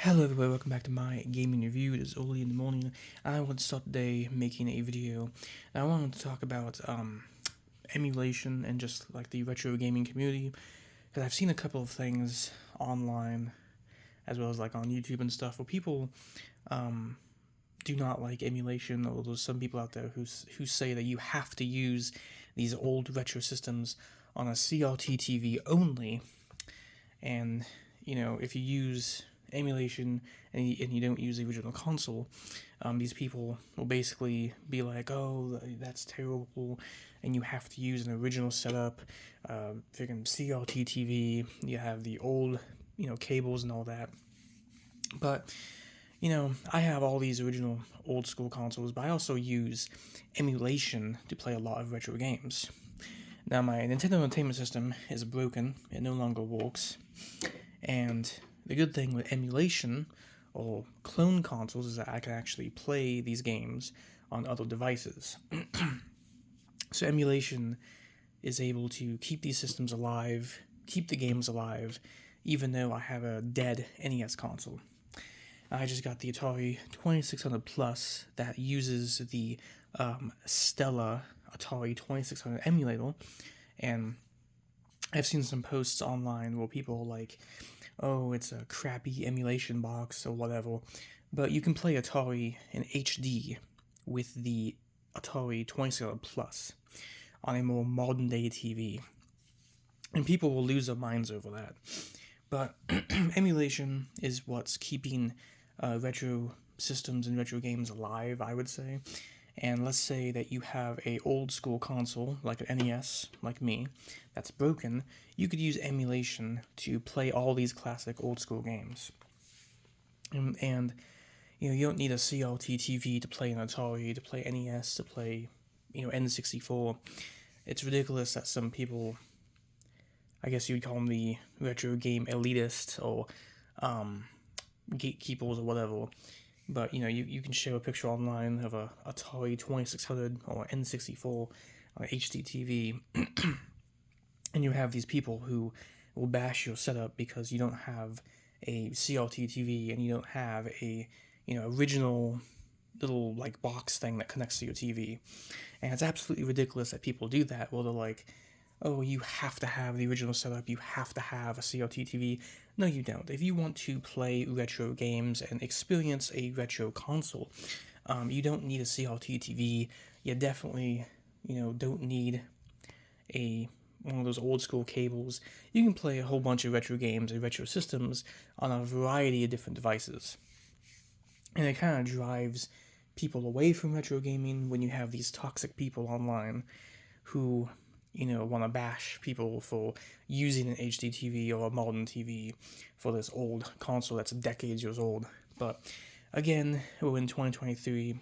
Hello everybody, welcome back to my gaming review. It is early in the morning. I want to start today making a video. I wanted to talk about emulation and just like the retro gaming community, because I've seen a couple of things online as well as like on YouTube and stuff where people do not like emulation, or there's some people out there who say that you have to use these old retro systems on a CRT TV only, and if you use emulation and you don't use the original console, these people will basically be like, oh, that's terrible, and you have to use an original setup. Freaking CRT TV, you have the old, cables and all that. But I have all these original old school consoles, but I also use emulation to play a lot of retro games. Now, my Nintendo Entertainment System is broken, it no longer works, and the good thing with emulation or clone consoles is that I can actually play these games on other devices. So emulation is able to keep these systems alive, keep the games alive, even though I have a dead NES console. I just got the Atari 2600 Plus that uses the Stella Atari 2600 emulator, and I've seen some posts online where people are like, oh, it's a crappy emulation box or whatever, but you can play Atari in HD with the Atari 2600 Plus on a more modern day TV, and people will lose their minds over that. But emulation is what's keeping retro systems and retro games alive, I would say. And let's say that you have a old school console like an NES, like me, that's broken. You could use emulation to play all these classic old school games. And you don't need a CRT TV to play an Atari, to play NES, to play N64. It's ridiculous that some people, I guess you would call them the retro game elitist or gatekeepers or whatever. But you can show a picture online of a Atari 2600 or N64 on HD TV, and you have these people who will bash your setup because you don't have a CRT TV and you don't have a original little like box thing that connects to your TV. And it's absolutely ridiculous that people do that. Well, they're like, oh, you have to have the original setup, you have to have a CRT TV. No, you don't. If you want to play retro games and experience a retro console, you don't need a CRT TV. You definitely, don't need one of those old school cables. You can play a whole bunch of retro games and retro systems on a variety of different devices. And it kind of drives people away from retro gaming when you have these toxic people online who want to bash people for using an HD TV or a modern TV for this old console that's decades years old. But again, we're in 2023.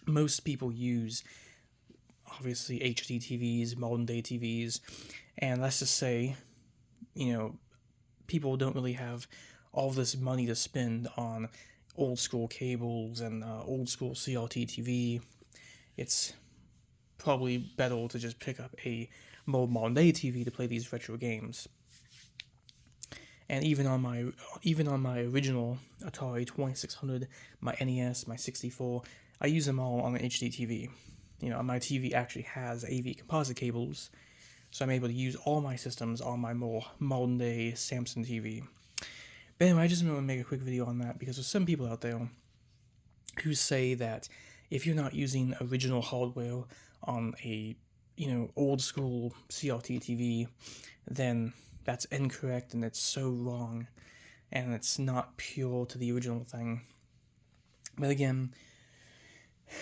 Most people use, obviously, HD TVs, modern day TVs, and let's just say, people don't really have all this money to spend on old school cables and old school CRT TV. It's probably better to just pick up a more modern day TV to play these retro games. And even on my original Atari 2600, my NES, my 64, I use them all on an HD TV. My TV actually has AV composite cables, so I'm able to use all my systems on my more modern day Samsung TV. But anyway, I just want to make a quick video on that because there's some people out there who say that if you're not using original hardware on a old school CRT TV, then that's incorrect and it's so wrong and it's not pure to the original thing. But again,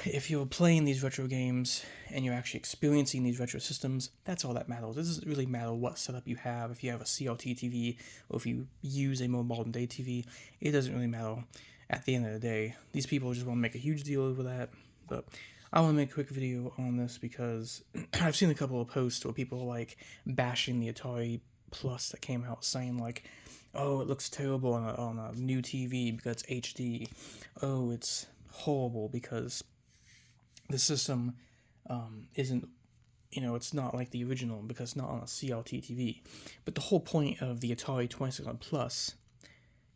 if you're playing these retro games and you're actually experiencing these retro systems, that's all that matters. It doesn't really matter what setup you have. If you have a CRT TV or if you use a more modern day TV, it doesn't really matter. At the end of the day, these people just want to make a huge deal over that. But I want to make a quick video on this because I've seen a couple of posts where people are like bashing the Atari Plus that came out, saying like, oh, it looks terrible on a new TV because it's HD. Oh, it's horrible because the system isn't, it's not like the original because it's not on a CRT TV. But the whole point of the Atari 2600 Plus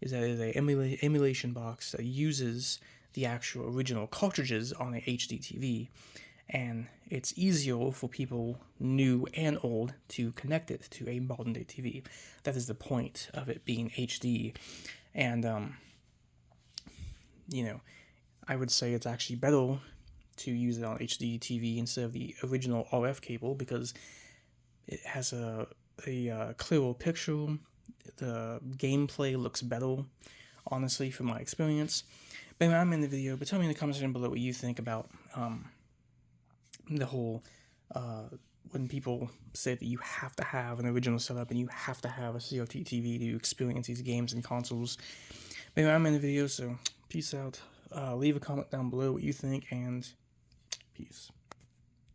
is that it is a emulation box that uses the actual original cartridges on a HD TV, and it's easier for people new and old to connect it to a modern day TV. That is the point of it being HD, and I would say it's actually better to use it on HD TV instead of the original RF cable, because it has a clearer picture. The gameplay looks better, honestly, from my experience. But anyway, I'm in the video, but tell me in the comment section below what you think about the whole, when people say that you have to have an original setup and you have to have a CRT TV to experience these games and consoles. But anyway, I'm in the video, so peace out. Leave a comment down below what you think, and peace.